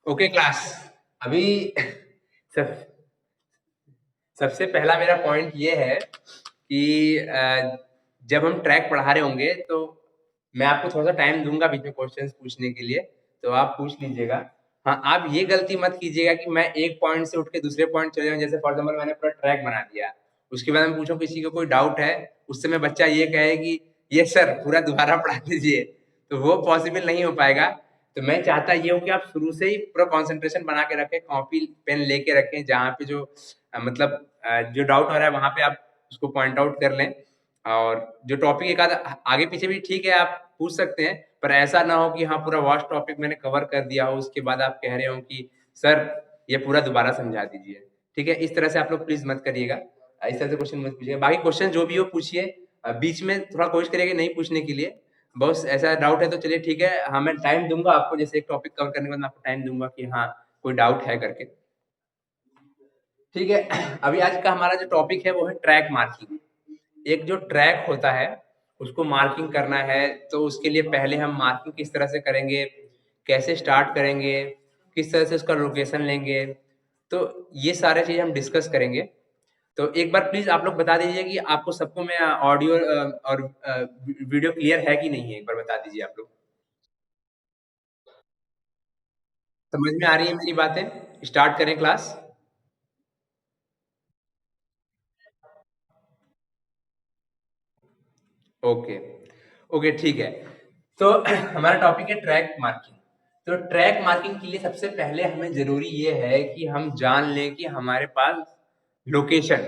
Okay class. अभी सब सबसे पहला मेरा पॉइंट ये है कि जब हम ट्रैक पढ़ा रहे होंगे तो मैं आपको थोड़ा-सा टाइम दूँगा बीच में क्वेश्चंस पूछने के लिए, तो आप पूछ लीजिएगा। हाँ, आप ये गलती मत कीजिएगा कि मैं एक पॉइंट से उठ के दूसरे पॉइंट चले जाऊँ, जैसे फॉर एग्ज़ाम्पल मैंने पूरा ट्रैक बना दिया, उसके बाद मैं पूछूँ किसी को कोई डाउट है, उस समय बच्चा ये कहे कि यस सर पूरा दोबारा पढ़ा दीजिए, तो वो पॉसिबल नहीं हो पाएगा। तो मैं चाहता ये हूँ कि आप शुरू से ही पूरा कंसंट्रेशन बना के रखें, कॉपी पेन लेके रखें, जहाँ पे जो मतलब जो डाउट हो रहा है वहाँ पे आप उसको पॉइंट आउट कर लें। और जो टॉपिक एक आधा आगे पीछे भी ठीक है, आप पूछ सकते हैं, पर ऐसा ना हो कि हाँ, पूरा वास्ट टॉपिक मैंने कवर कर दिया हो, उसके बाद आप कह रहे हो कि सर ये पूरा दोबारा समझा दीजिए। ठीक है? इस तरह से आप लोग प्लीज़ मत करिएगा। इस तरह से क्वेश्चन मत पूछिएगा। बाकी क्वेश्चन जो भी हो पूछिए। बीच में थोड़ा कोशिश करिएगा नहीं पूछने के लिए। बस ऐसा डाउट है तो चलिए ठीक है, हाँ, मैं टाइम दूँगा आपको, जैसे एक टॉपिक कवर करने के बाद मैं आपको टाइम दूँगा कि हाँ, कोई डाउट है करके। ठीक है? अभी आज का हमारा जो टॉपिक है वो है ट्रैक मार्किंग। एक जो ट्रैक होता है, उसको मार्किंग करना है, तो उसके लिए पहले हम मार्किंग किस तरह से करेंगे, कैसे स्टार्ट करेंगे, किस तरह से उसका लोकेशन लेंगे, तो ये सारे चीज़ हम डिस्कस करेंगे। तो एक बार प्लीज़ आप लोग बता दीजिए कि आपको सबको मैं ऑडियो और वीडियो क्लियर है कि नहीं है? एक बार बता दीजिए आप लोग। समझ में आ रही है मेरी बातें? स्टार्ट करें क्लास? ओके, ओके ठीक है। तो हमारा टॉपिक है ट्रैक मार्किंग। तो ट्रैक मार्किंग के लिए सबसे पहले हमें ज़रूरी ये है कि हम जान लें कि हमारे पास लोकेशन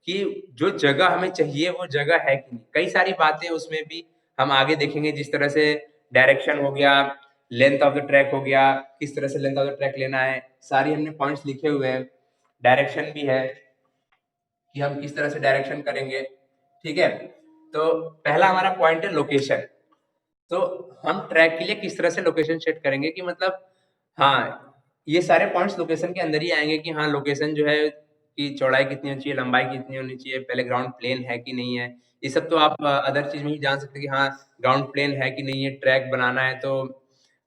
कि जो जगह हमें चाहिए वो जगह है कि नहीं। कई सारी बातें उसमें भी हम आगे देखेंगे, जिस तरह से डायरेक्शन हो गया, लेंथ ऑफ द ट्रैक हो गया, किस तरह से लेंथ ऑफ द ट्रैक लेना है, सारी हमने पॉइंट्स लिखे हुए हैं। डायरेक्शन भी है कि हम किस तरह से डायरेक्शन करेंगे, ठीक है? तो पहला हमारा पॉइंट है लोकेशन। तो हम ट्रैक के लिए किस तरह से लोकेशन सेट करेंगे कि मतलब हाँ, ये सारे पॉइंट्स लोकेशन के अंदर ही आएँगे कि हाँ, लोकेशन जो है कि चौड़ाई कितनी होनी चाहिए, लंबाई कितनी होनी चाहिए, पहले ग्राउंड प्लेन है कि नहीं है। ये सब तो आप अदर चीज़ में ही जान सकते हैं कि हाँ, ग्राउंड प्लेन है कि नहीं है, ट्रैक बनाना है तो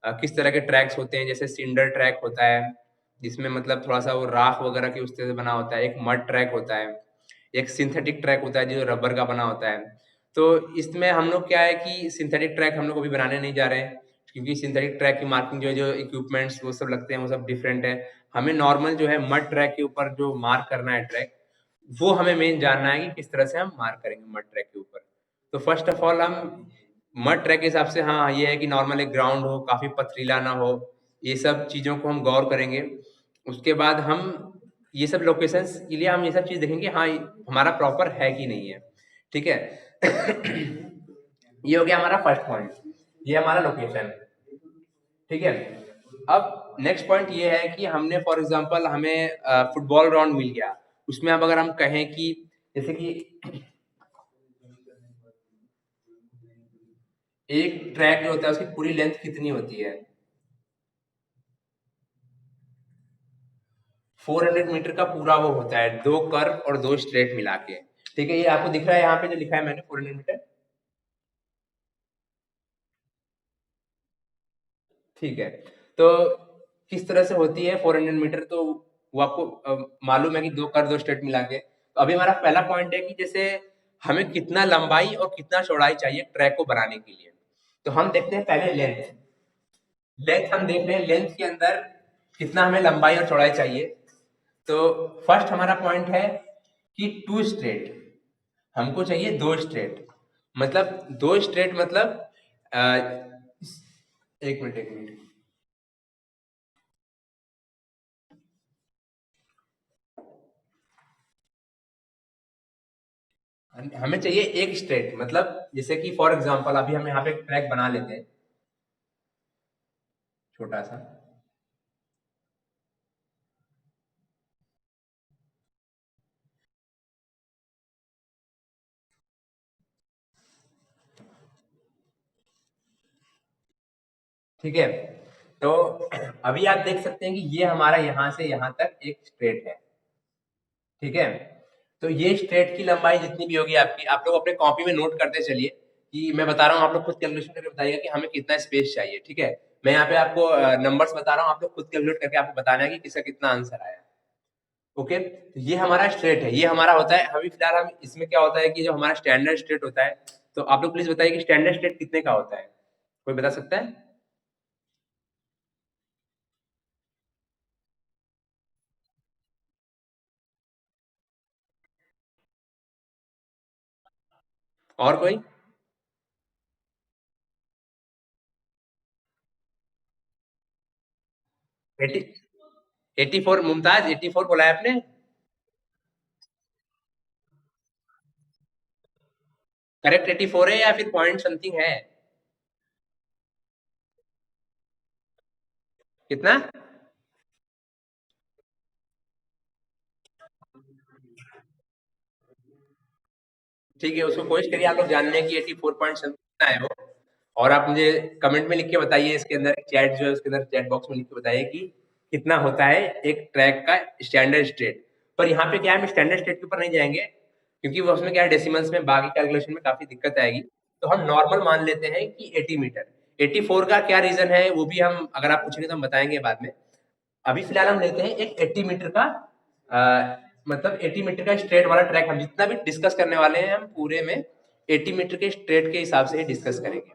किस तरह के ट्रैक्स होते हैं, जैसे सिंडर ट्रैक होता है, जिसमें मतलब थोड़ा-सा वो राख वगैरह की उस तरह से बना होता है, एक मड ट्रैक होता है, एक सिंथेटिक ट्रैक होता है जो रबर का बना होता है। तो इसमें हम लोग क्या है कि सिंथेटिक ट्रैक हम लोग अभी बनाने नहीं जा रहे हैं, क्योंकि सिंथेटिक ट्रैक की मार्किंग जो है, जो इक्विपमेंट्स वो सब लगते हैं, वो सब डिफरेंट है। हमें नॉर्मल जो है मड ट्रैक के ऊपर जो मार्क करना है ट्रैक, वो हमें मेन जानना है कि किस तरह से हम मार्क करेंगे मड ट्रैक के ऊपर। तो फर्स्ट ऑफ ऑल हम मड ट्रैक के हिसाब से हाँ, ये है कि नॉर्मल एक ग्राउंड हो, काफ़ी पथरीला ना हो, ये सब चीज़ों को हम गौर करेंगे। उसके बाद हम ये सब लोकेशंस के लिए हम ये सब चीज़ देखेंगे हाँ, हमारा प्रॉपर है कि नहीं है, ठीक है? ये हो गया हमारा फर्स्ट पॉइंट, ये हमारा लोकेशन, ठीक है? अब नेक्स्ट पॉइंट ये है कि हमने फॉर एग्ज़ाम्पल हमें फुटबॉल ग्राउंड मिल गया, उसमें अब अगर हम कहें कि जैसे कि एक ट्रैक जो होता है उसकी पूरी लेंथ कितनी होती है? 400 मीटर का पूरा वो होता है, 2 कर्व और 2 स्ट्रेट मिला के, ठीक है? ये आपको दिख रहा है यहाँ पे जो लिखा है मैंने 400 मीटर, ठीक है? तो किस तरह से होती है 400 मीटर, तो वो आपको मालूम है कि 2 कर्व 2 स्ट्रेट मिला के। तो अभी हमारा पहला पॉइंट है कि जैसे हमें कितना लंबाई और कितना चौड़ाई चाहिए ट्रैक को बनाने के लिए। तो हम देखते हैं पहले लेंथ। लेंथ हम देख रहे हैं, लेंथ के अंदर कितना हमें लंबाई और चौड़ाई चाहिए। तो फर्स्ट हमारा पॉइंट है कि 2 स्ट्रेट, हमको चाहिए 2 स्ट्रेट। मतलब 2 स्ट्रेट मतलब अ, 1 मिनट, 1 मिनट। हमें चाहिए एक स्ट्रेट, मतलब जैसे कि फॉर एग्जांपल अभी हम यहाँ पे एक ट्रैक बना लेते हैं, छोटा सा, ठीक है? तो अभी आप देख सकते हैं कि ये हमारा यहाँ से यहाँ तक एक स्ट्रेट है, ठीक है? तो ये स्ट्रेट की लंबाई जितनी भी होगी आपकी, आप लोग अपने कॉपी में नोट करते चलिए कि मैं बता रहा हूँ, आप लोग खुद कैलकुलेशन करके बताइएगा कि हमें कितना स्पेस चाहिए, ठीक है? मैं यहाँ पे आपको नंबर्स बता रहा हूँ, आप लोग खुद कैलकुलेट करके आपको बताना है कि किसका कितना आंसर आया। ओके, तो ये हमारा स्ट्रेट है, ये हमारा होता है। अभी फिलहाल हम इसमें क्या होता है कि जो हमारा स्टैंडर्ड स्ट्रेट होता है, तो आप लोग प्लीज बताइए कि स्टैंडर्ड स्ट्रेट कितने का होता है, कोई बता सकता है? और कोई? 80, 84 मुमताज, 84 बोला है आपने? करेक्ट 84 है या फिर पॉइंट समथिंग है? कितना? ठीक है, उसको कोशिश करिए आप लोग जानने की 84 पॉइंट कितना है वो। और आप मुझे कमेंट में लिख के बताइए, इसके अंदर चैट जो है उसके अंदर चैट बॉक्स में लिख के बताइए कि कितना होता है एक ट्रैक का स्टैंडर्ड स्टेट। पर यहाँ पे क्या है, हम स्टैंडर्ड स्टेट के ऊपर नहीं जाएंगे, क्योंकि वो उसमें क्या है, डेसिमल्स में बाकी कैलकुलेशन में काफी दिक्कत आएगी। तो हम नॉर्मल मान लेते हैं कि 80 मीटर। 84 का क्या रीजन है वो भी हम, अगर आप पूछेंगे तो हम बताएंगे बाद में। अभी फिलहाल हम लेते हैं एक 80 मीटर का, मतलब 80 मीटर का स्ट्रेट वाला ट्रैक। हम जितना भी डिस्कस करने वाले हैं हम पूरे में 80 मीटर के स्ट्रेट के हिसाब से ही डिस्कस करेंगे।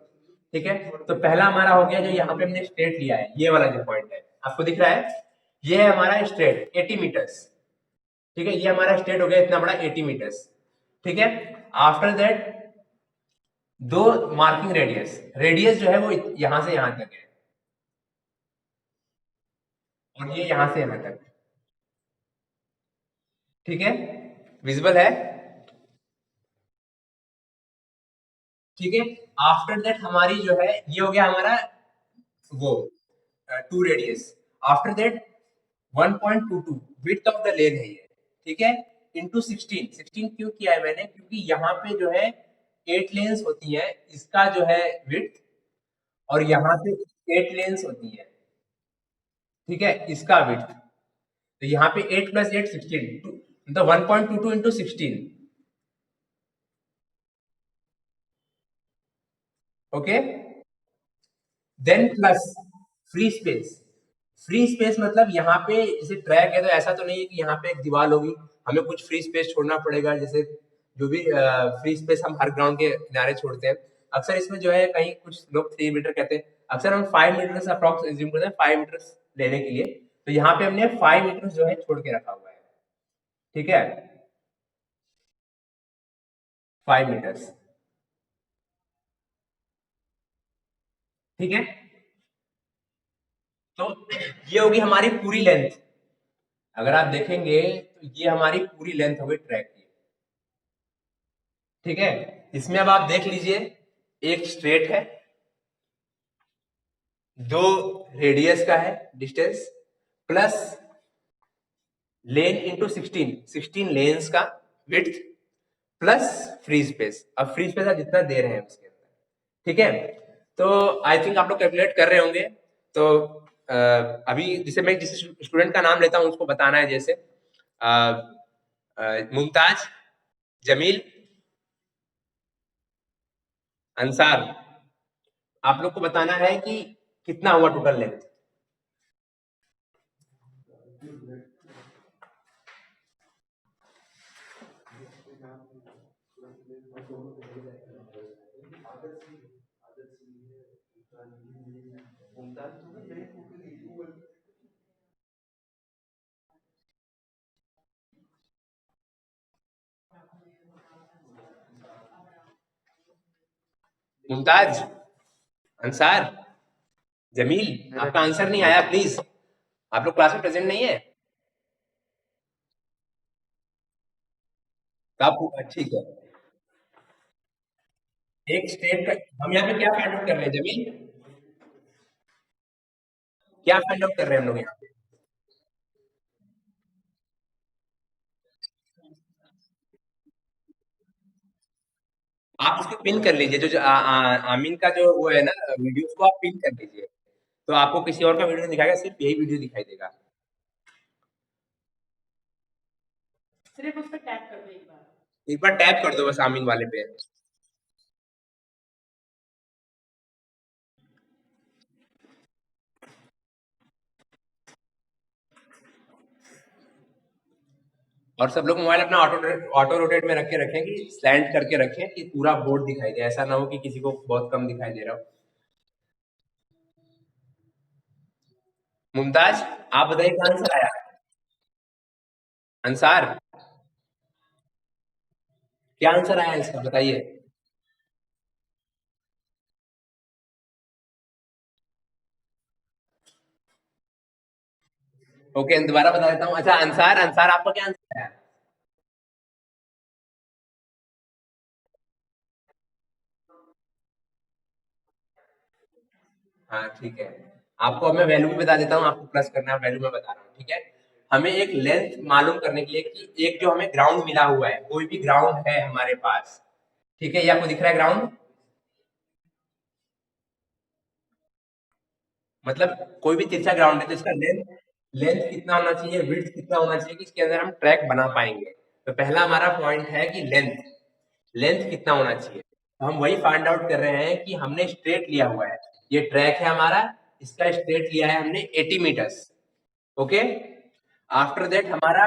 ठीक है, तो पहला हमारा हो गया, जो यहाँ पे हमने स्ट्रेट लिया है, ये वाला जो पॉइंट है आपको दिख रहा है, ये है हमारा स्ट्रेट 80 मीटर्स। ठीक है, ये हमारा स्ट्रेट हो गया इतना बड़ा 80 मीटर्स। ठीक है, आफ्टर दैट दो मार्किंग रेडियस, रेडियस जो है वो यहां से यहां तक है, और ये यहां से यहां तक। ठीक है, विजिबल है? ठीक है, आफ्टर दैट हमारी जो है, ये हो गया हमारा वो two radius. After that 1.22 width of the lane है ये। ठीक है, इंटू 16। 16 क्यों किया है मैंने, क्योंकि यहाँ पे जो है 8 लेन्स होती है, इसका जो है विड्थ, और यहाँ पे 8 लेन्स होती है, ठीक है, इसका विड्थ। तो यहाँ पे 8 प्लस 8 16, मतलब 1.22 into 16। Okay, then plus free space. Free space मतलब यहाँ पे जैसे ट्रैक है, तो ऐसा तो नहीं है कि यहाँ पे एक दीवार होगी, हमें कुछ फ्री स्पेस छोड़ना पड़ेगा। जैसे जो भी फ्री स्पेस हम हर ग्राउंड के किनारे छोड़ते हैं, अक्सर इसमें जो है कहीं कुछ लोग 3 मीटर कहते हैं, अक्सर हम 5 मीटर अप्रॉक्स एज्यूम करते हैं, 5 मीटर लेने के लिए। तो यहाँ पे हमने 5 मीटर जो है छोड़ के रखा हुआ है। ठीक है, 5 मीटर्स। ठीक है, तो ये होगी हमारी पूरी लेंथ। अगर आप देखेंगे तो ये हमारी पूरी लेंथ हो गई ट्रैक की। ठीक है, इसमें अब आप देख लीजिए, एक स्ट्रेट है, दो रेडियस का है डिस्टेंस, प्लस लेन इंटू 16, 16 लेन्स का विड्थ, प्लस फ्री स्पेस। अब फ्री स्पेस आप जितना दे रहे हैं उसके अंदर। ठीक है, तो आई थिंक आप लोग कैलकुलेट कर रहे होंगे। तो अभी जैसे मैं जिस स्टूडेंट का नाम लेता हूँ उसको बताना है, जैसे मुमताज, जमील, अंसार। आप लोग को बताना है कि कितना हुआ टोटल लेंथ। मुमताज, अंसार, जमील, आपका आंसर नहीं आया प्लीज, आप लोग क्लास में प्रेजेंट नहीं है। तो आप ठीक है, एक स्टेट का हम यहाँ पे क्या फाइंड आउट कर रहे हैं जमील, क्या फाइंड आउट कर रहे हैं हम लोग यहाँ पे? आप उसको पिन कर लीजिए, जो आमीन का जो वो है ना वीडियो, उसको आप पिन कर लीजिए, तो आपको किसी और का वीडियो नहीं दिखाएगा, सिर्फ यही वीडियो दिखाई देगा। सिर्फ उस पर टैप कर दो एक बार, एक बार टैप कर दो बस आमीन वाले पे। और सब लोग मोबाइल अपना ऑटो रोटेट में रख के रखें, कि स्लैंट करके रखें कि पूरा बोर्ड दिखाई दे, ऐसा ना हो कि किसी को बहुत कम दिखाई दे रहा हो। मुमताज, आप बताइए क्या आंसर आया। अंसार, क्या आंसर आया इसका बताइए। ओके, दोबारा बता देता हूँ। अच्छा अंसार, अंसार आपका क्या आंसर है। हाँ ठीक है, आपको अब मैं वैल्यू भी बता देता हूँ, आपको प्लस करना है, वैल्यू मैं बता रहा हूँ, ठीक है। हमें एक लेंथ मालूम करने के लिए कि एक जो हमें ग्राउंड मिला हुआ है, कोई भी ग्राउंड है हमारे पास, ठीक है, ये आपको दिख रहा है ग्राउंड, मतलब कोई भी तिरछा ग्राउंड है तो इसका लेंथ, लेंथ कितना होना चाहिए, विड्थ कितना होना चाहिए कि इसके अंदर हम ट्रैक बना पाएंगे। तो पहला हमारा पॉइंट है कि लेंथ, लेंथ कितना होना चाहिए, तो हम वही फाइंड आउट कर रहे हैं कि हमने स्ट्रेट लिया हुआ है, ये ट्रैक है हमारा, इसका स्ट्रेट लिया है हमने 80 मीटर्स। ओके, आफ्टर दैट हमारा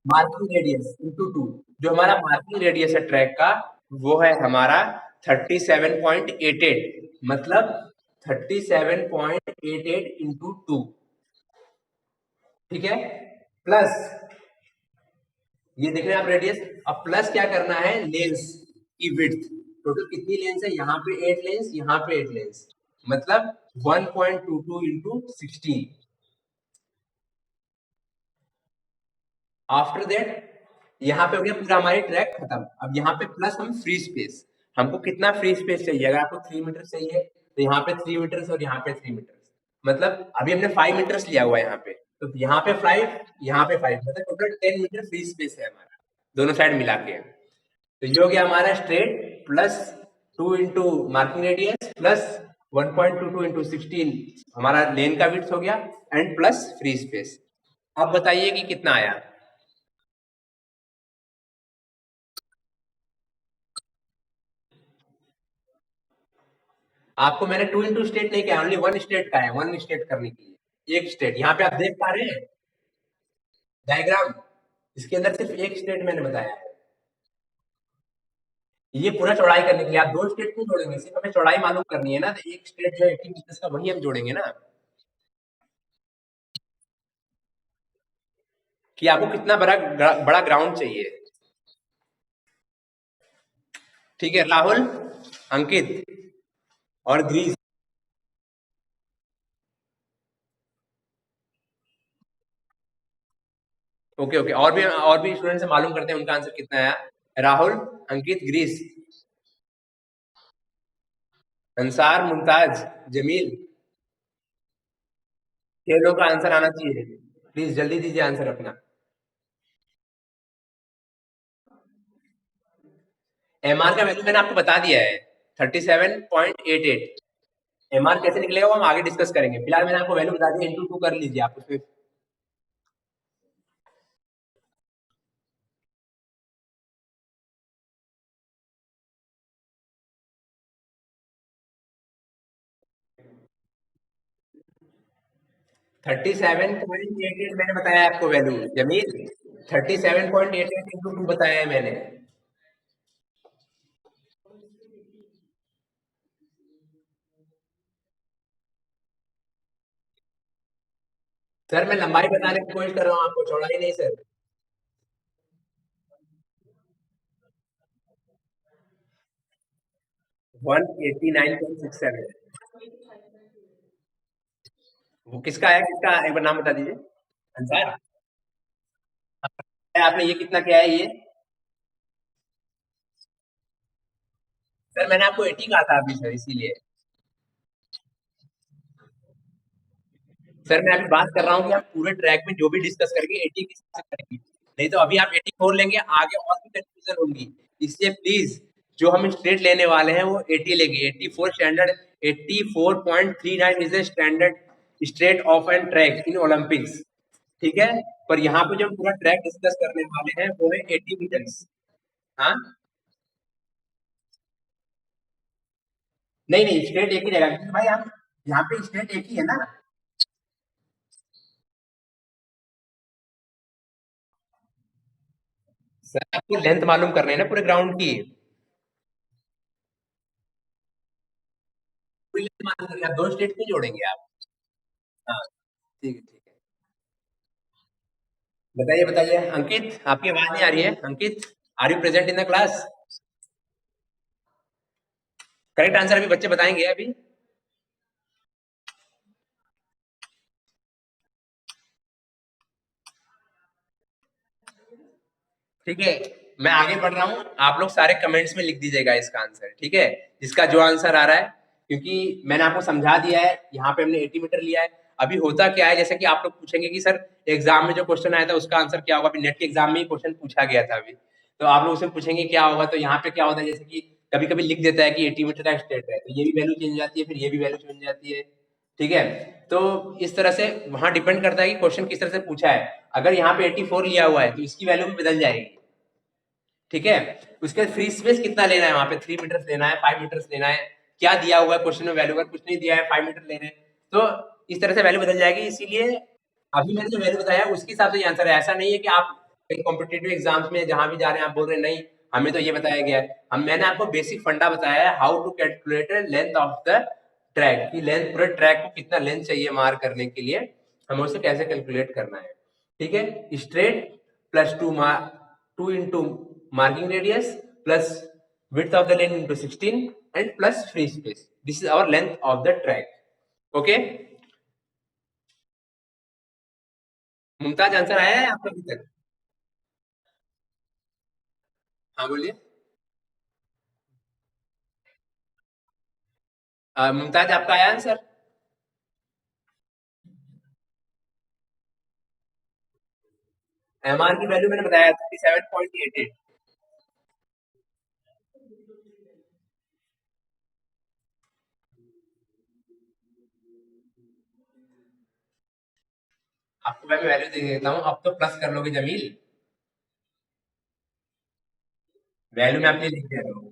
मार्किंग रेडियस इंटू टू, जो हमारा मार्किंग रेडियस है ट्रैक का, वो है हमारा 37.88, मतलब 37.88 इंटू टू, ठीक है, प्लस ये देख रहे हैं आप रेडियस। अब प्लस क्या करना है, लेंस की विड्थ, टोटल कितनी लेंस है, यहाँ पे 8 लेंस, यहाँ पे 8 लेंस, मतलब 1.22 इंटू 16। आफ्टर दैट यहाँ पे हो गया पूरा हमारी ट्रैक खत्म। अब यहाँ पे प्लस हम फ्री स्पेस, हमको कितना फ्री स्पेस चाहिए, अगर आपको 3 मीटर चाहिए तो यहाँ पे 3 मीटर्स और यहाँ पे 3 मीटर्स, मतलब अभी हमने 5 मीटर्स लिया हुआ है यहाँ पे, तो यहाँ पे 5, यहाँ पे 5, मतलब टोटल 10 मीटर फ्री स्पेस है हमारा दोनों साइड मिला के। तो ये हो गया हमारा straight, plus 2 into marking radius, plus 1.22 into 16 हमारा लेन का विड्थ हो गया, एंड प्लस फ्री स्पेस। अब बताइए कि कितना आया। आपको मैंने 2 इंटू स्टेट नहीं किया, ओनली वन स्टेट का है, वन स्टेट करने के लिए एक स्टेट, यहाँ पे आप देख पा रहे हैं डायग्राम, इसके अंदर सिर्फ एक स्टेट मैंने बताया है। ये पूरा चौड़ाई करने के लिए आप दो स्टेट क्यों जोड़ेंगे, सिर्फ हमें चौड़ाई मालूम करनी है ना, तो एक स्टेट जो 80 मीटर का वही हम जोड़ेंगे ना, कि आपको कितना बड़ा बड़ा ग्राउंड चाहिए। ठीक है राहुल, अंकित और ग्रीस। ओके ओके, और भी स्टूडेंट से मालूम करते हैं उनका आंसर कितना आया। राहुल, अंकित, ग्रीस, अंसार, मुमताज, जमील, छह लोगों का आंसर आना चाहिए, प्लीज जल्दी दीजिए आंसर अपना। एमआर का वैल्यू मैंने आपको बता दिया है, 37.88। एमआर कैसे निकलेगा वो हम आगे डिस्कस करेंगे, फिलहाल मैंने आपको वैल्यू बता दी, इंटू टू कर लीजिए आप उसमें। Thirty seven point eight eight मैंने बताया आपको वैल्यू, जमील 37.88 इंटू टू बताया है मैंने। सर मैं लंबाई बताने की कोशिश कर रहा हूँ आपको, चौड़ाई नहीं सर। 189.67। वो किसका है, किसका एक बार नाम बता दीजिए। अंसार, आपने ये कितना किया है ये। सर मैंने आपको 80 कहा था अभी सर, इसीलिए। सर मैं अभी बात कर रहा हूँ कि हम पूरे ट्रैक में जो भी डिस्कस करेंगे 80 के हिसाब से करेंगे, नहीं तो अभी आप 84 लेंगे आगे और भी कंफ्यूजन होगी। इसलिए प्लीज जो हम स्ट्रेट लेने वाले हैं वो 80 लेंगे, 84 standard, 84.39 is the standard straight of and track in Olympics, ठीक है। पर यहाँ पे जो हम पूरा ट्रैक डिस्कस करने वाले हैं वो है 80 मीटर्स। हाँ, नहीं नहीं स्ट्रेट एक ही रहेगा, क्योंकि भाई हम यहाँ पे स्ट्रेट एक ही है ना। सर आपको लेंथ मालूम करनी है ना पूरे ग्राउंड की। पूरी लेंथ मालूम करनी है, आप दो स्टेट क्यों जोड़ेंगे आप? हाँ, ठीक है ठीक है। बताइए बताइए अंकित, आपकी आवाज नहीं आ रही है Ankit. Are you present in the class? Correct answer अभी बच्चे बताएंगे अभी। ठीक है, मैं आगे बढ़ रहा हूँ, आप लोग सारे कमेंट्स में लिख दीजिएगा इसका आंसर, ठीक है, जिसका जो आंसर आ रहा है। क्योंकि मैंने आपको समझा दिया है, यहाँ पे हमने 80 मीटर लिया है। अभी होता क्या है, जैसे कि आप लोग पूछेंगे कि सर एग्जाम में जो क्वेश्चन आया था उसका आंसर क्या होगा, अभी नेट के एग्जाम में ही क्वेश्चन पूछा गया था अभी। तो आप लोग उससे पूछेंगे क्या होगा, तो यहाँ पे क्या होता है, जैसे कि कभी कभी लिख देता है कि 80 मीटर का स्टेट है, तो ये भी वैल्यू चेंज हो जाती है, फिर ये भी वैल्यू चेंज हो जाती है। ठीक है, तो इस तरह से वहां डिपेंड करता है कि क्वेश्चन किस तरह से पूछा है। अगर यहाँ पे 84 लिया हुआ है तो इसकी वैल्यू भी बदल जाएगी। ठीक है, उसके बाद फ्री स्पेस कितना लेना है, वहां पे 3 मीटर लेना है, 5 मीटर लेना है, क्या दिया हुआ है क्वेश्चन में वैल्यू, अगर कुछ नहीं दिया है 5 मीटर लेने हैं, तो इस तरह से वैल्यू बदल जाएगी। इसीलिए अभी मैंने जो वैल्यू बताया उसके हिसाब से ये आंसर है। ऐसा नहीं है कि आप कहीं कॉम्पिटेटिव एग्जाम्स में जहां भी जा रहे हैं आप बोल रहे हैं नहीं हमें तो ये बताया गया है। हम मैंने आपको बेसिक फंडा बताया है, how to calculate length of the track, की लेंथ पूरे ट्रैक को कितना लेंथ चाहिए मार करने के लिए, हमें उसे कैसे कैलकुलेट करना है। ठीक है, straight plus two into marking radius plus width of the lane into 16 and plus free space. This is our length of the track. Okay? Mumtaz answer आया है आपका अभी तक? हाँ बोलिए। मुमताज आपका आया आंसर? एमआर की वैल्यू मैंने बताया 37.88। आपको मैं वैल्यू दे देता हूँ, अब तो प्लस कर लोगे जमील। वैल्यू मैं आपके लिए लिख दे रहा हूँ।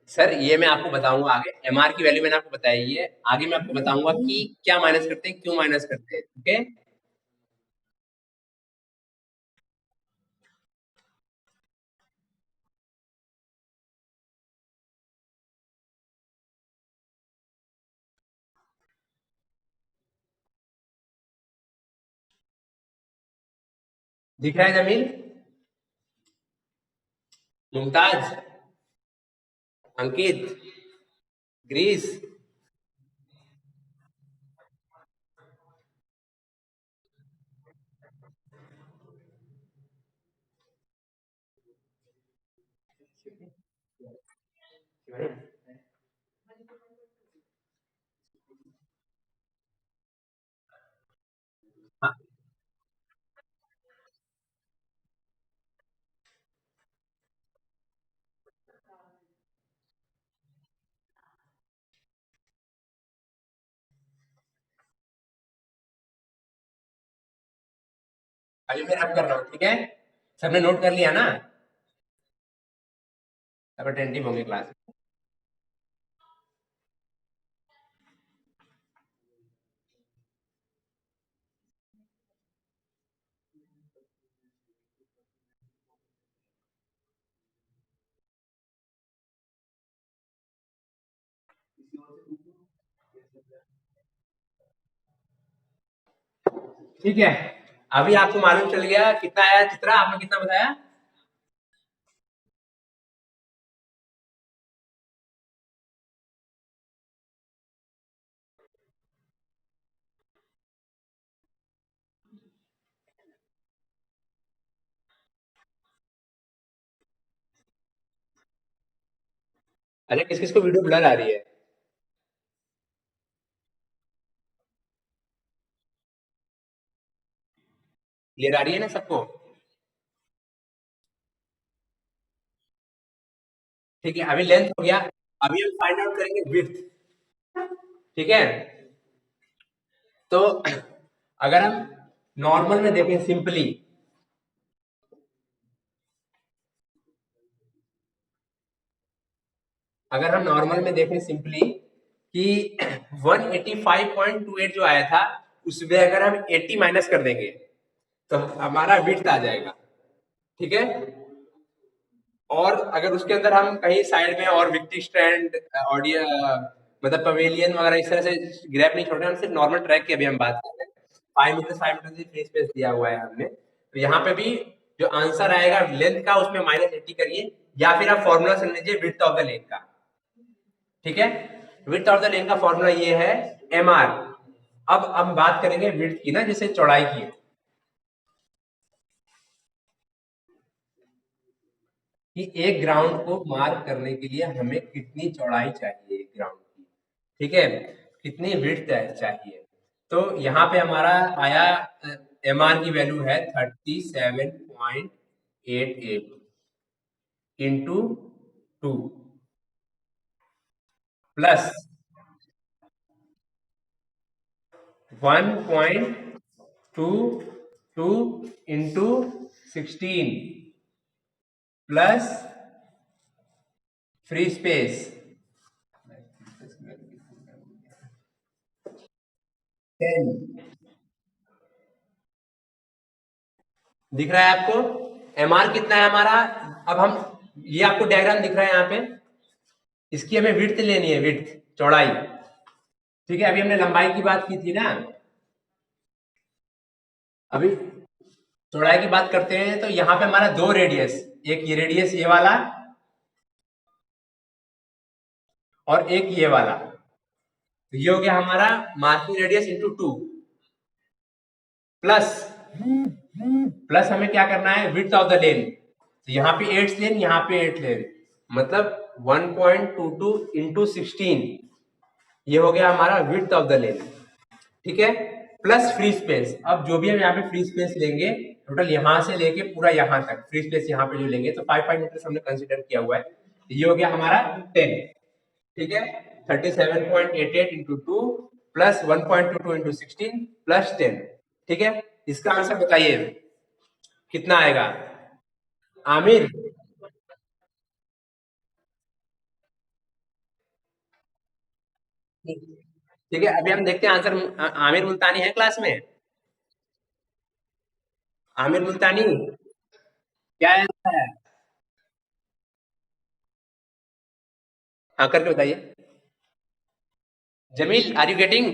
सर ये मैं आपको बताऊंगा आगे, एमआर की वैल्यू मैंने आपको बताई है, आगे मैं आपको बताऊंगा कि क्या माइनस करते हैं, क्यों माइनस करते हैं। ओके, दिख रहा है जमील? मुमताज, अंकित, ग्रीस। अभी मैं रब कर रहा हूँ, ठीक है, सबने नोट कर लिया ना? अब अटेंटिव होंगे क्लास में। ठीक है, अभी आपको मालूम चल गया कितना आया चित्रा, आपने कितना बताया? अच्छा, किस किस को वीडियो ब्लर आ रही है? क्लियर आ रही है ना सबको? ठीक है, अभी लेंथ हो गया, अभी हम फाइंड आउट करेंगे विड्थ। ठीक है, तो अगर हम नॉर्मल में देखें सिंपली, अगर हम नॉर्मल में देखें सिंपली कि 185.28 जो आया था उसमें अगर हम 80 माइनस कर देंगे तो हमारा विड्थ आ जाएगा, ठीक है। और अगर उसके अंदर हम कहीं साइड में और विक्टी स्ट्रैंड ऑडियो मतलब पवेलियन वगैरह इस तरह से ग्रैप नहीं छोड़ रहे, हम सिर्फ नॉर्मल ट्रैक की अभी हम बात कर रहे हैं। 5 मीटर की फ्री स्पेस दिया हुआ है हमने, तो यहाँ पे भी जो आंसर आएगा लेंथ का उसमें -80 करिए, या फिर आप फॉर्मूला सुन लीजिए विड्थ ऑफ द लेन का, ठीक है। विड्थ ऑफ द लेन का फॉर्मूला ये है mr। अब हम बात करेंगे विड्थ की ना, जैसे चौड़ाई की, कि एक ग्राउंड को मार्क करने के लिए हमें कितनी चौड़ाई चाहिए एक ग्राउंड की, ठीक है, कितनी विड्थ चाहिए। तो यहाँ पे हमारा आया एम आर की वैल्यू है 37.88 into 2 plus 1.22 into 16 plus free space 10। दिख रहा है आपको एम आर कितना है हमारा? अब हम, ये आपको डायग्राम दिख रहा है यहाँ पे, इसकी हमें विड्थ लेनी है, विड्थ चौड़ाई, ठीक है। अभी हमने लंबाई की बात की थी ना, अभी चौड़ाई की बात करते हैं। तो यहाँ पे हमारा दो रेडियस, एक ये रेडियस ये वाला और एक ये वाला, तो ये हो गया हमारा marking radius into 2 plus plus हमें क्या करना है विड्थ ऑफ द लेन, तो यहाँ पे 8 लेन, यहाँ पे 8 लेन, मतलब 1.22 इंटू 16, ये हो गया हमारा विड्थ ऑफ द लेन, ठीक है। प्लस फ्री स्पेस, अब जो भी हम यहाँ पे फ्री स्पेस लेंगे टोटल यहाँ से लेके पूरा यहाँ तक फ्री स्पेस यहाँ पे जो लेंगे, तो 5 मीटर हमने कंसिडर किया हुआ है, ये हो गया हमारा 10, ठीक है। 37.88 इंटू 2 प्लस 1.22 इंटू 16 प्लस 10, ठीक है। इसका आंसर बताइए कितना आएगा आमिर? ठीक है, अभी हम देखते हैं आंसर। आमिर मुल्तानी है क्लास में? आमिर मुल्तानी क्या आंसर है? हाँ करके बताइए। Jamil, are you getting?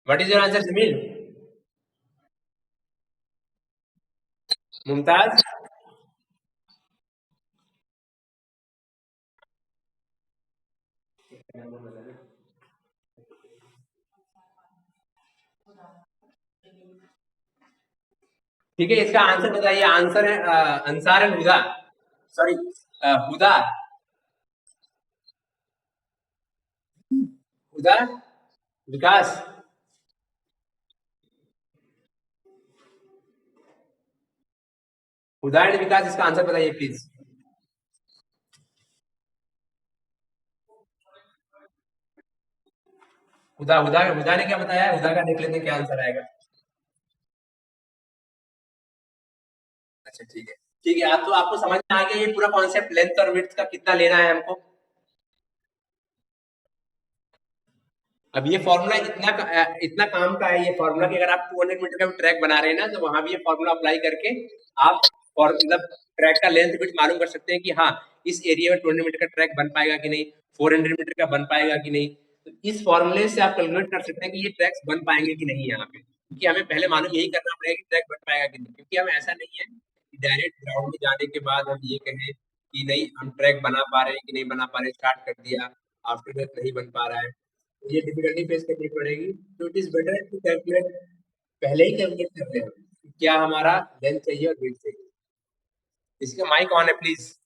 What is your answer Jamil? Mumtaz? ठीक है, इसका आंसर बताइए। आंसर है Ansar and Huda, sorry Huda, Huda, Vikas, Huda and Vikas, इसका आंसर बताइए प्लीज। हुदा, हुदा, हुदा ने क्या बताया है? हुदा का देख लेते हैं क्या आंसर आएगा। अच्छा ठीक है, ठीक है। आप तो आपको समझ में आ गया ये पूरा कॉन्सेप्ट लेंथ और विड्थ का कितना लेना है हमको। अब ये फॉर्मूला इतना काम का है ये फॉर्मूला, कि अगर आप 200 मीटर का ट्रैक बना रहे हैं ना, तो वहां भी ये फॉर्मूला अप्लाई करके आप और मतलब ट्रैक का लेंथ विड्थ मालूम कर सकते हैं कि हाँ इस एरिया में 200 मीटर का ट्रैक बन पाएगा कि नहीं, 400 मीटर का बन पाएगा कि नहीं। तो इस फॉर्मूले से आप कैलकुलेट कर सकते हैं कि ये ट्रैक्स बन पाएंगे कि नहीं यहाँ पे, क्योंकि हमें पहले मालूम यही करना पड़ेगा कि ट्रैक बन पाएगा कि नहीं, क्योंकि हम ऐसा नहीं है कि डायरेक्ट ग्राउंड में जाने के बाद हम ये कहें कि नहीं हम ट्रैक बना पा रहे हैं कि नहीं बना पा रहे, स्टार्ट कर दिया आफ्टर दैट नहीं बन पा रहा है, ये डिफिकल्टी फेस करनी पड़ेगी। तो it is better to calculate, पहले ही कैलकुलेट कर रहे हैं क्या हमारा लेंथ चाहिए और विड्थ चाहिए। इसका माइक ऑन है प्लीज।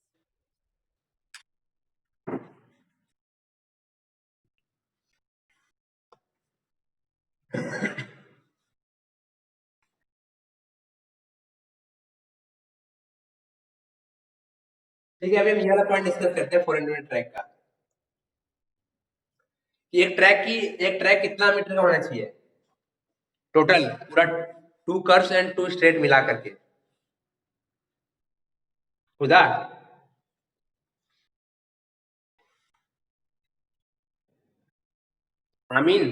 ठीक है, अभी हम ये वाला पॉइंट डिस्कस करते हैं 400 ट्रैक का, कि एक ट्रैक कितना मीटर का होना चाहिए टोटल पूरा 2 कर्व्स एंड 2 स्ट्रेट मिला करके। खुदा। आमीन।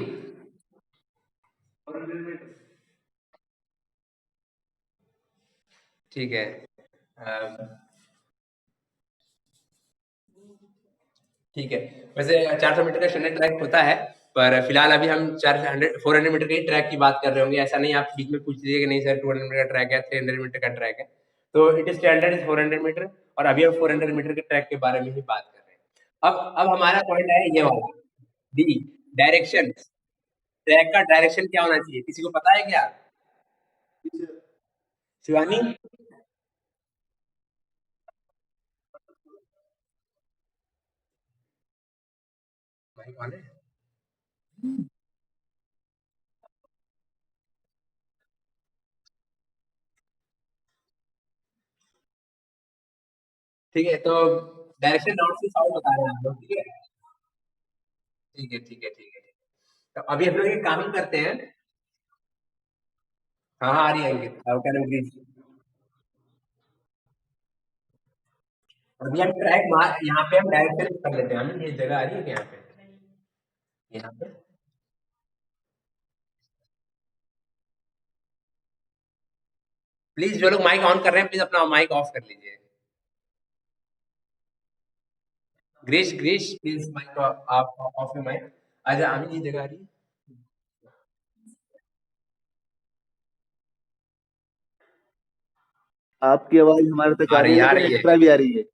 ठीक है। ठीक है। वैसे 400 मीटर का स्टैंडर्ड ट्रैक होता है, पर फिलहाल अभी हम 400 400 मीटर के ही ट्रैक की बात कर रहे होंगे। ऐसा नहीं आप बीच में पूछ लीजिए कि नहीं सर 200 मीटर का ट्रैक है, 300 मीटर का ट्रैक है। तो it is standard is 400 metre, और अभी हम 400 मीटर के ट्रैक के बारे में ही बात कर रहे हैं। अब हमारा पॉइंट है ये वाला, डी, डायरेक्शन। ट्रैक का डायरेक्शन क्या होना चाहिए, किसी को पता है क्या? शिवानी। भाई कौन है? ठीक है, तो डायरेक्शन नॉर्थ से साउथ बता रहे हैं आप लोग, ठीक है? ठीक है, ठीक है, ठीक है। तो अभी हम लोग एक काम करते हैं। हाँ हाँ, आ रही है अंकित, हाउ कैन अंग्रेज। अभी हम ट्रैक मार, यहाँ पे हम डायरेक्शन कर लेते हैं, हम ये जगह आ रही है क्या यहाँ पे? यहाँ पे प्लीज जो लोग माइक ऑन कर रहे हैं प्लीज अपना माइक ऑफ कर लीजिए। Girish Girish please mic off, off your mic. आजा अभी ये जगह आ रही है। आपकी आवाज हमारे तक आ आ रही रही है, है, आ लेकिन रही है। एक्स्ट्रा भी आ रही है।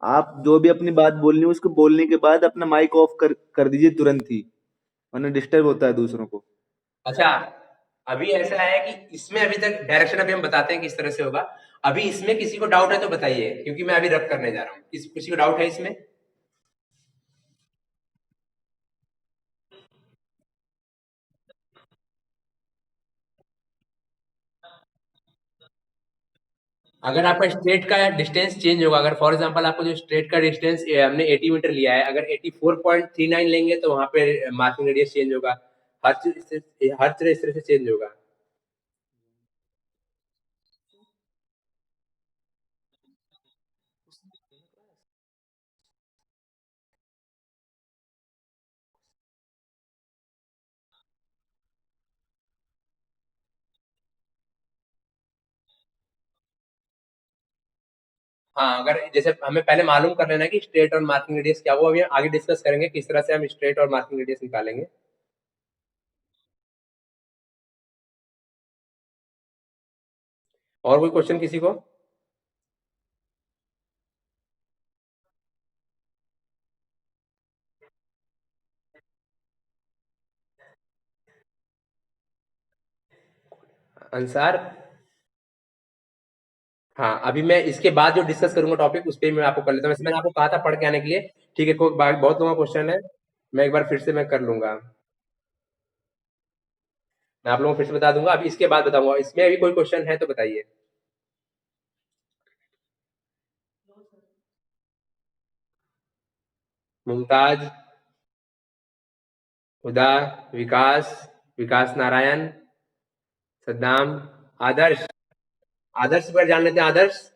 आप जो भी अपनी बात बोलनी है उसको बोलने के बाद अपना माइक ऑफ कर दीजिए तुरंत ही, वरना डिस्टर्ब होता है दूसरों को। अच्छा, अभी ऐसा है कि इसमें अभी तक डायरेक्शन अभी हम बताते हैं किस तरह से होगा। अभी इसमें किसी को डाउट है तो बताइए, क्योंकि मैं अभी रब करने जा रहा हूँ। किसी को डाउट है इसमें? अगर आपका स्ट्रेट का डिस्टेंस चेंज होगा, अगर फॉर एग्जांपल आपको जो स्ट्रेट का डिस्टेंस हमने 80 मीटर लिया है, अगर 84.39 लेंगे तो वहां पे मार्किंग रेडियस चेंज होगा। हर तरह इस तरह से चेंज होगा। हाँ, अगर जैसे हमें पहले मालूम कर लेना है कि स्ट्रेट और मार्किंग रेडियस क्या, वो अभी आगे डिस्कस करेंगे किस तरह से हम स्ट्रेट और मार्किंग रेडियस निकालेंगे। और कोई क्वेश्चन किसी को? अंसार। हाँ, अभी मैं इसके बाद जो डिस्कस करूंगा टॉपिक उस पे मैं आपको कर लेता हूँ। वैसे मैंने आपको कहा था पढ़ के आने के लिए। ठीक है, कोई बहुत लोगों का क्वेश्चन है, मैं एक बार फिर से मैं कर लूंगा। मैं आप लोगों को फिर से बता दूंगा, अभी इसके बाद बताऊंगा। इसमें अभी कोई क्वेश्चन है तो बताइए। मुमताज, हुदा, विकास, विकास नारायण, सद्दाम, आदर्श। आदर्श पर जान लेते हैं, आदर्श।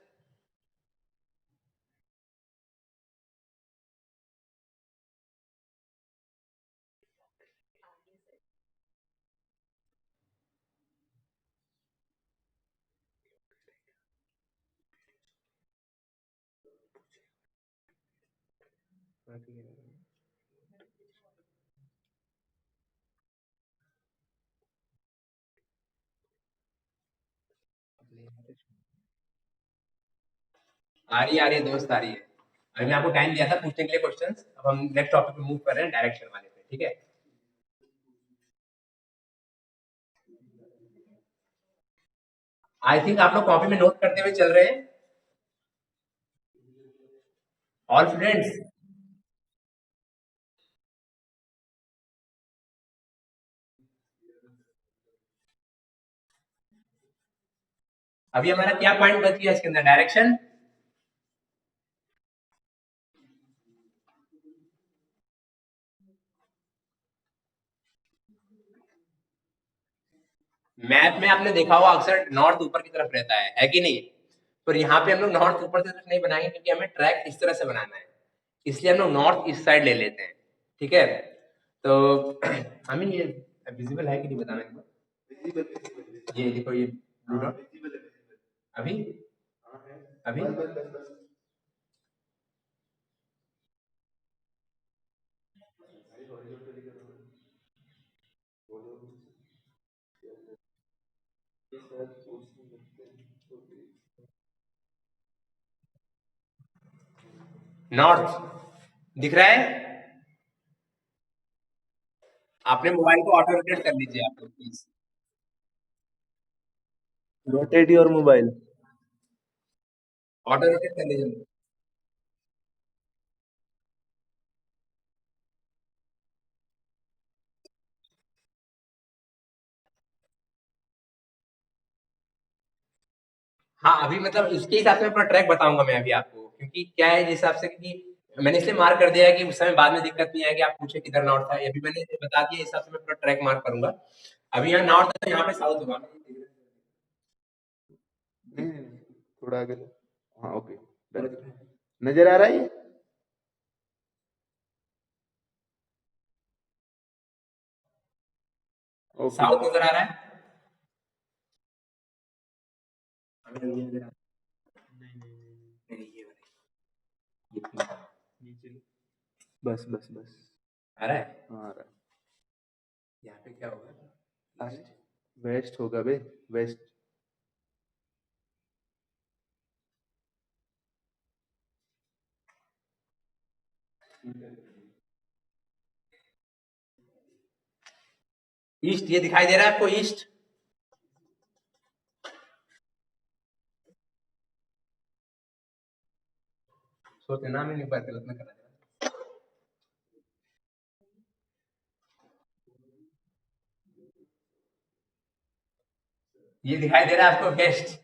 आ रही है दोस्त, आ रही है। अभी मैं आपको टाइम दिया था पूछने के लिए क्वेश्चंस, अब हम नेक्स्ट टॉपिक पे मूव कर रहे हैं, डायरेक्शन वाले पे, ठीक है? आई थिंक आप लोग कॉपी में नोट करते हुए चल रहे हैं, ऑल स्टूडेंट्स। अभी हमारा क्या पॉइंट बच गया इसके अंदर, डायरेक्शन। मैप में आपने देखा होगा अक्सर नॉर्थ ऊपर की तरफ रहता है कि नहीं? पर यहाँ पे हम लोग नॉर्थ ऊपर की तरफ नहीं बनाएंगे क्योंकि हमें ट्रैक इस तरह से बनाना है, इसलिए हम लोग नॉर्थ ईस्ट साइड ले लेते हैं। ठीक है, तो आई मीन ये विजिबल है कि नहीं बताना एक बार। ये देखो ये ब्लू डॉट अभी अभी नॉर्थ दिख रहा है। आपने मोबाइल को ऑटो रोटेट कर लीजिए आप लोग please. Rotate your mobile. Auto rotate कर लीजिए। हाँ, अभी मतलब उसके हिसाब से मैं पूरा ट्रैक बताऊँगा मैं अभी आपको, क्योंकि क्या है जिस हिसाब से कि मैंने इसलिए मार्क कर दिया है कि उस समय बाद में दिक्कत नहीं आएगी, आप पूछे किधर नॉर्थ था, अभी मैंने बता दिया इस हिसाब से मैं पूरा ट्रैक मार्क करूँगा। अभी यहाँ नॉर्थ है, यहाँ पे साउथ होगा। नहीं नहीं नहीं, थोड़ा आगे लो। हाँ ओके, डन। नजर आ रहा है ये? ओके। साउथ नज़र आ रहा है? हमें ये नज़र आ नहीं नहीं नहीं नहीं, ये वाला। नीचे लो। बस बस बस। आ रहा है? हाँ आ रहा यहाँ पे क्या होगा? है। ईस्ट। वेस्ट होगा बे, वेस्ट। ईस्ट ये दिखाई दे रहा है आपको ईस्ट? सोचते नाम ही नहीं पता, गलत ना करा जाए। ये दिखाई दे रहा है आपको वेस्ट?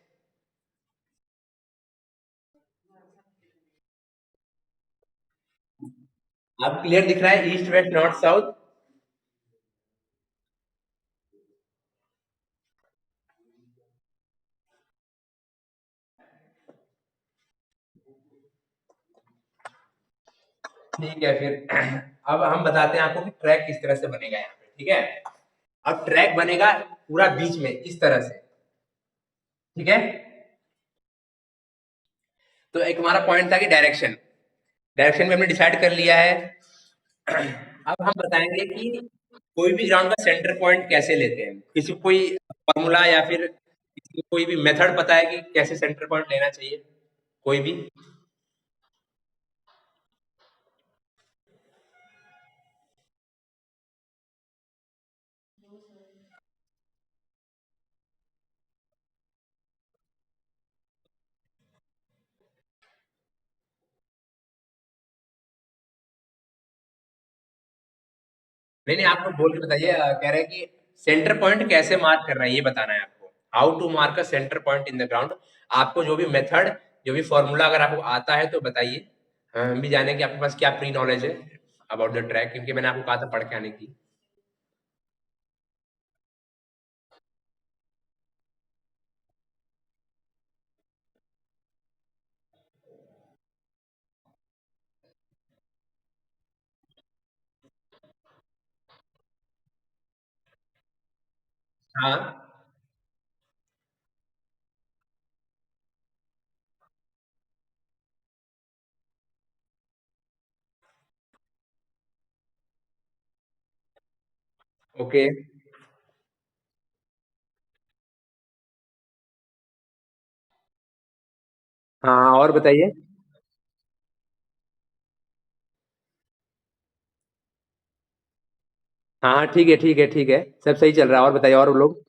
आप क्लियर दिख रहा है ईस्ट वेस्ट नॉर्थ साउथ? ठीक है फिर अब हम बताते हैं आपको कि ट्रैक किस तरह से बनेगा यहाँ पे। ठीक है, अब ट्रैक बनेगा पूरा बीच में इस तरह से। ठीक है, तो एक हमारा पॉइंट था कि डायरेक्शन, डायरेक्शन भी हमने डिसाइड कर लिया है। अब हम बताएंगे कि कोई भी ग्राउंड का सेंटर पॉइंट कैसे लेते हैं, किसी को कोई फॉर्मूला या फिर किसी को कोई भी मेथड पता है कि कैसे सेंटर पॉइंट लेना चाहिए, कोई भी? नहीं नहीं, आप लोग बोल के बताइए। कह रहे हैं कि सेंटर पॉइंट कैसे मार्क करना है ये बताना है आपको, how to mark a centre point in the ground. आपको जो भी मेथड, जो भी फॉर्मूला अगर आपको आता है तो बताइए। हम भी जाने कि आपके पास क्या प्री नॉलेज है अबाउट द ट्रैक, क्योंकि मैंने आपको कहा था पढ़ के आने की। हाँ ओके। हाँ और बताइए। हाँ हाँ ठीक है ठीक है ठीक है, सब सही चल रहा है, और बताइए और लोग।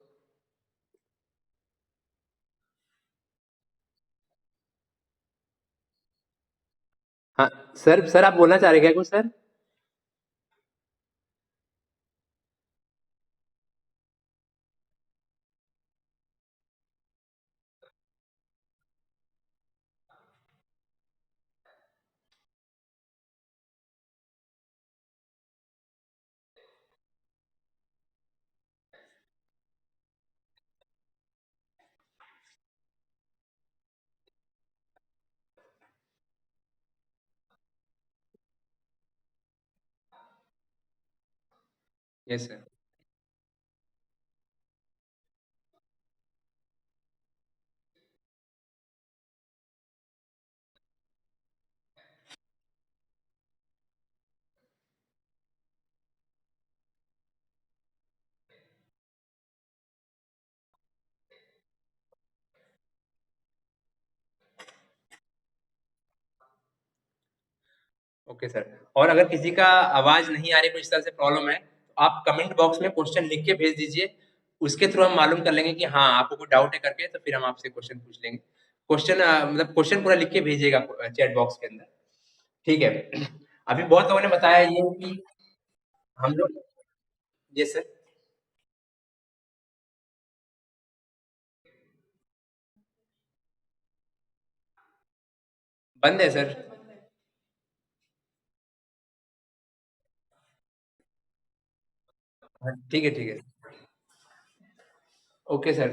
हाँ सर, सर आप बोलना चाह रहे हैं क्या कुछ sir? Yes sir. Okay sir. और अगर किसी का आवाज नहीं आ रही, कोई इस तरह से प्रॉब्लम है, तो आप कमेंट बॉक्स में क्वेश्चन लिख के भेज दीजिए। उसके थ्रू हम मालूम कर लेंगे कि हाँ आपको कोई डाउट है करके, तो फिर हम आपसे क्वेश्चन पूछ लेंगे। क्वेश्चन मतलब क्वेश्चन पूरा लिख के भेजिएगा चैट बॉक्स के अंदर। ठीक है। अभी बहुत लोगों ने बताया ये कि हम लोग। ये सर। बंद है सर। हाँ, ठीक है ठीक है। Okay sir.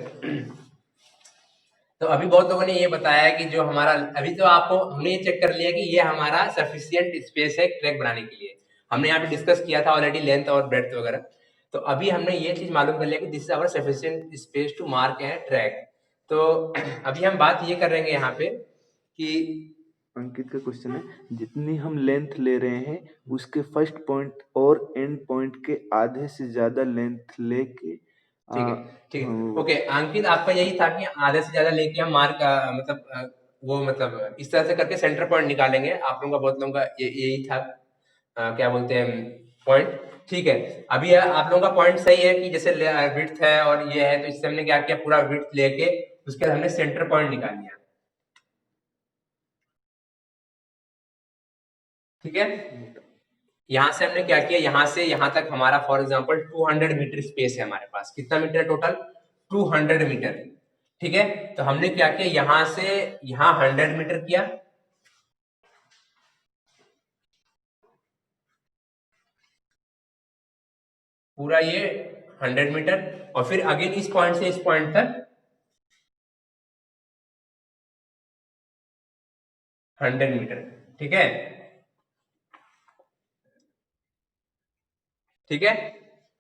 तो अभी बहुत लोगों ने ये बताया कि जो हमारा, अभी तो आपको हमने ये चेक कर लिया कि ये हमारा सफिशियंट स्पेस है ट्रैक बनाने के लिए। हमने यहाँ पे डिस्कस किया था ऑलरेडी लेंथ और ब्रेड्थ वगैरह। तो अभी हमने ये चीज मालूम कर लिया कि this is our sufficient space to mark है ट्रैक। तो अभी हम बात ये कर रहे हैं यहाँ पे कि अंकित का क्वेश्चन है, जितनी हम लेंथ ले रहे हैं उसके फर्स्ट पॉइंट और एंड पॉइंट के आधे से ज्यादा लेंथ लेके ठीक है ठीक है। ओके अंकित, आपका यही था कि आधे से ज्यादा लेके हम मार्क मतलब वो मतलब इस तरह से करके सेंटर पॉइंट निकालेंगे। आप लोगों का बहुत लोगों का यही था क्या बोलते हैं पॉइंट। ठीक है। अभी आप लोगों का पॉइंट सही है कि जैसे विड्थ है और ये है, तो इससे हमने क्या किया, पूरा विड्थ लेके उसके बाद हमने सेंटर पॉइंट निकाल लिया। ठीक है। यहाँ से हमने क्या किया, यहाँ से यहाँ तक हमारा फॉर एग्जांपल 200 मीटर स्पेस है हमारे पास। कितना मीटर टोटल? 200 मीटर। ठीक है। तो हमने क्या किया, यहाँ से यहाँ 100 मीटर किया। पूरा ये 100 मीटर। और फिर अगेन इस पॉइंट से इस पॉइंट तक 100 मीटर। ठीक है। ठीक है।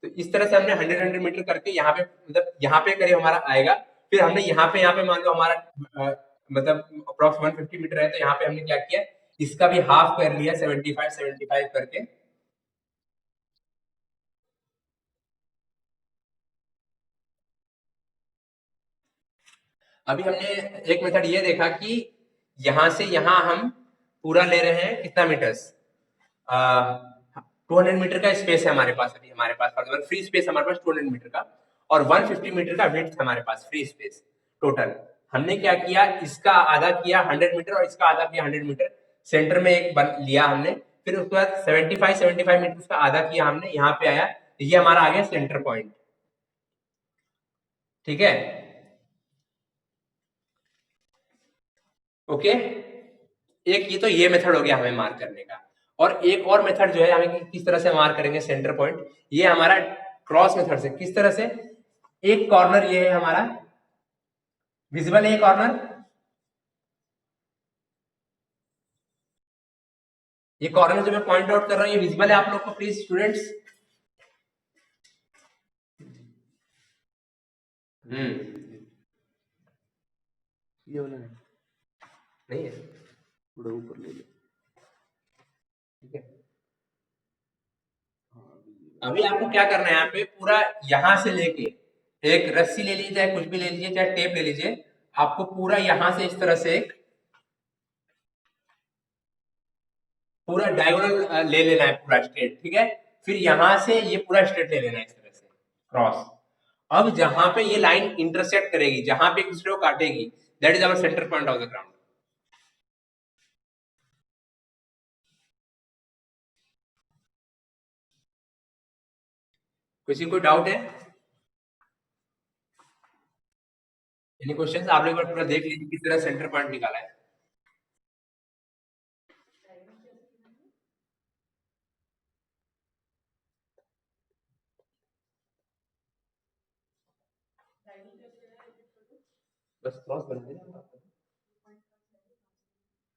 तो इस तरह से हमने 100 मीटर करके यहाँ पे मतलब यहाँ पे करीब हमारा आएगा। फिर हमने यहाँ पे मान लो हमारा मतलब अप्रॉक्स 150 मीटर है, तो यहाँ पे हमने क्या किया, इसका भी हाफ कर लिया 75 करके। अभी हमने एक मेथड ये देखा कि यहां से यहां हम पूरा ले रहे हैं कितना मीटर्स, 200 मीटर का स्पेस है हमारे पास। अभी हमारे पास फ्री स्पेस हमारे पास 200 मीटर का, और 150 मीटर का विड्थ हमारे पास फ्री स्पेस टोटल। हमने क्या किया, इसका आधा किया 100 मीटर और इसका आधा किया 100 मीटर। सेंटर में एक लिया हमने। फिर उसके बाद 75 मीटर का आधा किया हमने, यहाँ पे आया, ये हमारा आ गया सेंटर पॉइंट। ठीक है। ओके। एक ये तो ये मेथड हो गया हमें मार्क करने का। और एक और मेथड जो है हमें किस तरह से मार्क करेंगे सेंटर पॉइंट, ये हमारा क्रॉस मेथड से। किस तरह से, एक कॉर्नर ये है हमारा, विजिबल है ये कॉर्नर। ये कॉर्नर जो मैं पॉइंट आउट कर रहा हूँ, ये विजिबल है आप लोग को प्लीज स्टूडेंट्स? हम्म। ये वाला नहीं, नहीं है। थोड़ा ऊपर ले ले। ठीक है। अभी आपको क्या करना है, यहाँ पे पूरा यहां से लेके एक रस्सी ले लीजिए, चाहे कुछ भी ले लीजिए, चाहे टेप ले लीजिए। आपको पूरा यहां से इस तरह से एक पूरा डायगोनल ले लेना है, पूरा स्ट्रेट। ठीक है। फिर यहां से ये पूरा स्ट्रेट ले लेना है इस तरह से क्रॉस। अब जहां पे ये लाइन इंटरसेक्ट करेगी, जहां पे एक दूसरे को काटेगी, that is our centre point of the ground. किसी को डाउट है? Any questions? आप लोग एक बार पूरा देख लीजिए किस तरह सेंटर पॉइंट निकाला है। बस क्रॉस बना देना,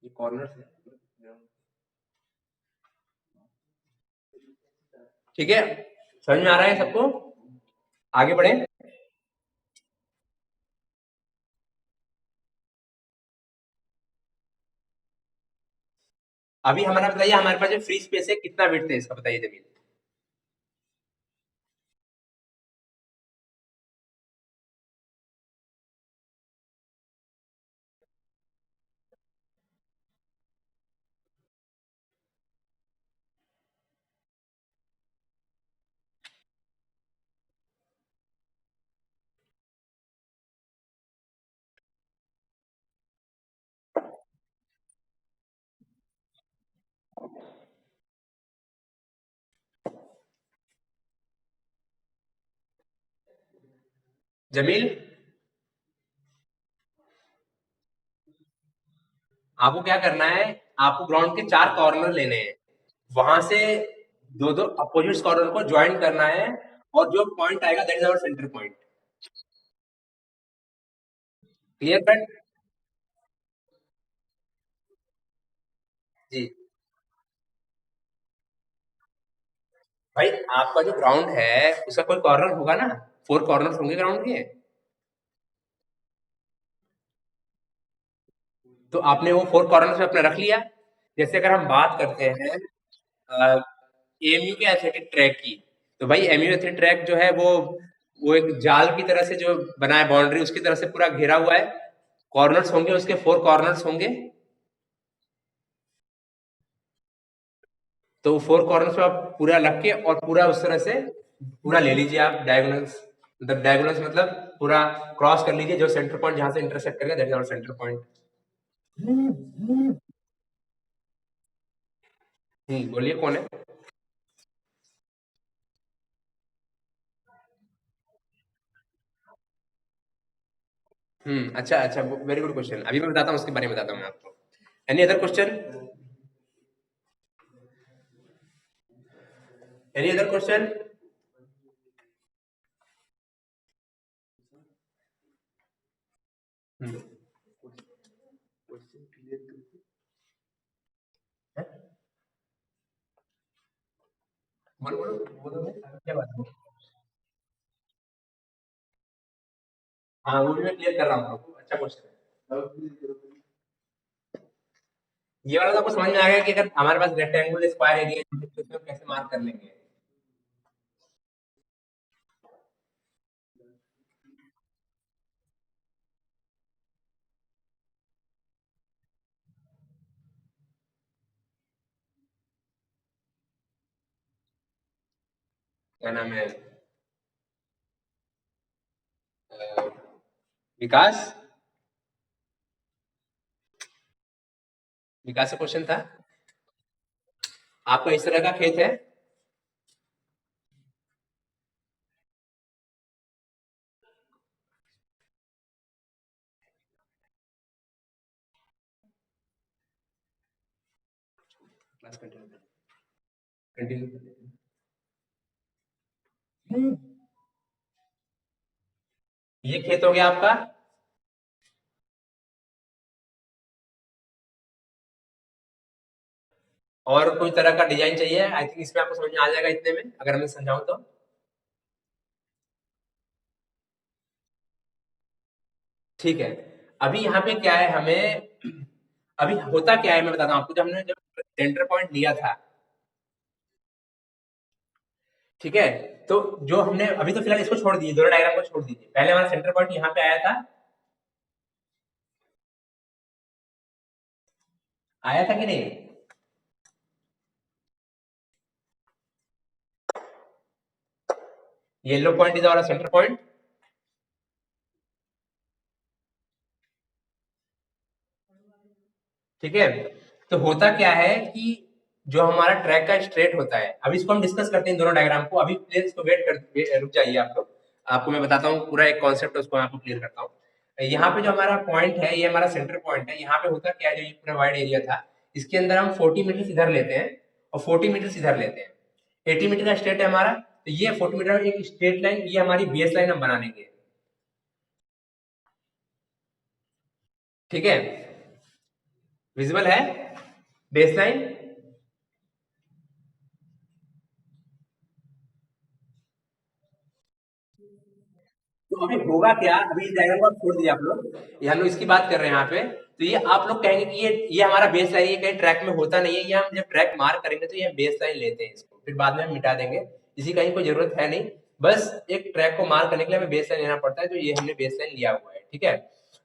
ये कॉर्नर है। ठीक है। समझ में आ रहा है सबको? आगे बढ़े। अभी हमारा बताइए, हमारे पास जो फ्री स्पेस है कितना विड्थ है इसका, बताइए जमीन। जमील, आपको क्या करना है, आपको ग्राउंड के 4 कॉर्नर लेने हैं, वहां से दो दो अपोजिट कॉर्नर को ज्वाइन करना है, और जो पॉइंट आएगा that is our centre point. Clear cut? जी भाई, आपका जो ग्राउंड है उसका कोई कॉर्नर होगा ना, 4 कॉर्नर होंगे ग्राउंड के। तो आपने वो 4 कॉर्नर से अपने रख लिया। जैसे अगर हम बात करते हैं एएमयू के एथलेटिक ट्रैक की, तो भाई एएमयू एथलेटिक ट्रैक जो है वो एक जाल की तरह से जो बना है, बाउंड्री उसकी तरह से पूरा घेरा हुआ है। कॉर्नर्स होंगे उसके, 4 कॉर्नर्स होंगे। तो 4 कॉर्नर्स पे आप पूरा लग के और पूरा उस तरह से पूरा ले लीजिए आप डायगोनल्स, मतलब डायगोनल्स मतलब पूरा क्रॉस कर लीजिए, जो सेंटर पॉइंट जहां से इंटरसेक्ट करेगा that is our centre point. बोलिए कौन है? अच्छा अच्छा, वेरी गुड क्वेश्चन, अभी मैं बताता हूँ, उसके बारे में बताता हूँ मैं आपको। Any other question? Any other question? बोलो बोलो बोलो, क्या बात है? हाँ, वो भी मैं क्लियर कर रहा हूँ आपको, अच्छा क्वेश्चन है। ये वाला तो आपको समझ में आ गया कि अगर हमारे पास रेक्टेंगुलर स्क्वायर एरिया है तो इसमें कैसे मार्क कर लेंगे। क्या नाम है, अ, विकास। विकास का क्वेश्चन था। आपका इस तरह का खेत है। Class continue continue. ये खेत हो गया आपका। और कोई तरह का डिजाइन चाहिए? आई थिंक इसमें आपको समझ में आ जाएगा इतने में, अगर मैं समझाऊं तो। ठीक है। अभी यहाँ पे क्या है, हमें अभी होता क्या है मैं बताता हूँ आपको। जब हमने जब सेंटर पॉइंट लिया था, ठीक है, तो जो हमने अभी, तो फिलहाल इसको छोड़ दीजिए, दोनों डायग्राम को छोड़ दीजिए, पहले हमारा सेंटर पॉइंट यहाँ पे आया था। आया था कि नहीं? Yellow point is our centre point. ठीक है। तो होता क्या है कि जो हमारा ट्रैक का स्ट्रेट होता है, अभी इसको हम डिस्कस करते हैं दोनों डायग्राम को। अभी प्लीज इसको रुक जाइए आप लोग। आपको मैं बताता हूँ पूरा एक कॉन्सेप्ट, उसको मैं आपको क्लियर करता हूँ। यहाँ पे जो हमारा पॉइंट है, ये हमारा सेंटर पॉइंट है। यहाँ पे होता क्या है, जो ये पूरा वाइड एरिया था, इसके अंदर हम 40 मीटर इधर लेते हैं और 40 मीटर इधर लेते हैं। 80 मीटर का स्ट्रेट है हमारा, तो ये 40 मीटर एक स्ट्रेट लाइन, ये हमारी बेस लाइन हम बना लेंगे। ठीक है, विजिबल है बेस लाइन? तो अभी होगा क्या, अभी इस डायग्राम को आप छोड़ दिए आप लोग, ये हम लोग इसकी बात कर रहे हैं यहाँ पे। तो ये आप लोग कहेंगे कि ये हमारा बेस लाइन, ये कहीं ट्रैक में होता नहीं है, ये हम जब ट्रैक मार्क करेंगे तो ये बेस लाइन लेते हैं इसको, फिर बाद में हम मिटा देंगे, इसी कहीं कोई जरूरत है नहीं। बस एक ट्रैक को मार्क करने के लिए हमें बेस लाइन लेना पड़ता है, तो ये हमने बेस लाइन लिया हुआ है, ठीक है।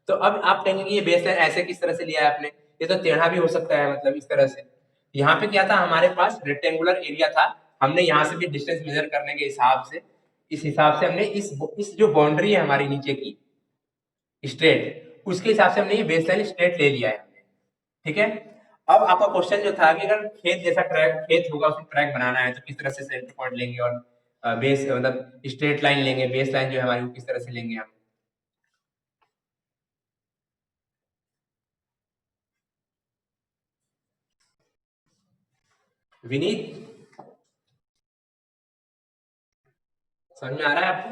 तो अब आप कहेंगे कि ये बेस लाइन ऐसे किस तरह से लिया है आपने, ये तो टेढ़ा भी हो सकता है, मतलब इस तरह से। यहाँ पे क्या था, हमारे पास रेक्टेंगुलर एरिया था, हमने यहाँ से भी डिस्टेंस मेजर करने के हिसाब से, इस हिसाब से हमने इस जो बाउंड्री है हमारी नीचे की स्ट्रेट, उसके हिसाब से हमने ये बेस लाइन स्ट्रेट ले लिया है हमने, ठीक है। अब आपका क्वेश्चन जो था कि अगर खेत जैसा ट्रैक खेत होगा, उसमें ट्रैक बनाना है तो किस तरह से सेंटर पॉइंट लेंगे, और बेस मतलब स्ट्रेट लाइन लेंगे, बेस लाइन जो है हमारी वो किस तरह से लेंगे हम। विनीत, समझ में आ रहा है आपको?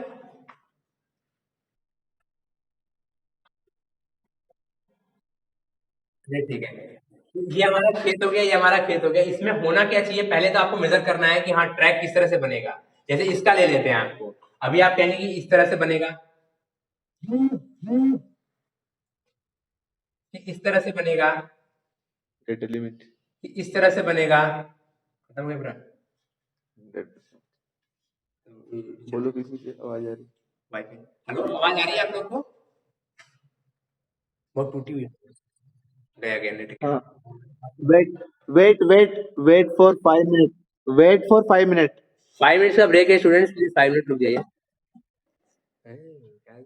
नहीं, ठीक है। ये हमारा खेत हो गया, ये हमारा खेत हो गया, इसमें होना क्या चाहिए, पहले तो आपको मेजर करना है कि हाँ ट्रैक किस तरह से बनेगा। जैसे इसका ले लेते हैं आपको, अभी आप कहेंगे कि इस तरह से बनेगा, कि इस तरह से बनेगा, डेटा लिमिट कि इस तरह से बनेगा, खत्म हो गया पूरा। 100%। बोलो, किसी से आवाज आ रही? वाईफाई, हेलो, आवाज आ रही है आप लोग को? बहुत टूटी हुई है, गया गया नेट गया। हाँ, wait wait wait wait for 5 minute, wait for 5 minute. 5 minutes का ब्रेक है स्टूडेंट्स, प्लीज 5 मिनट रुक जाइए। क्या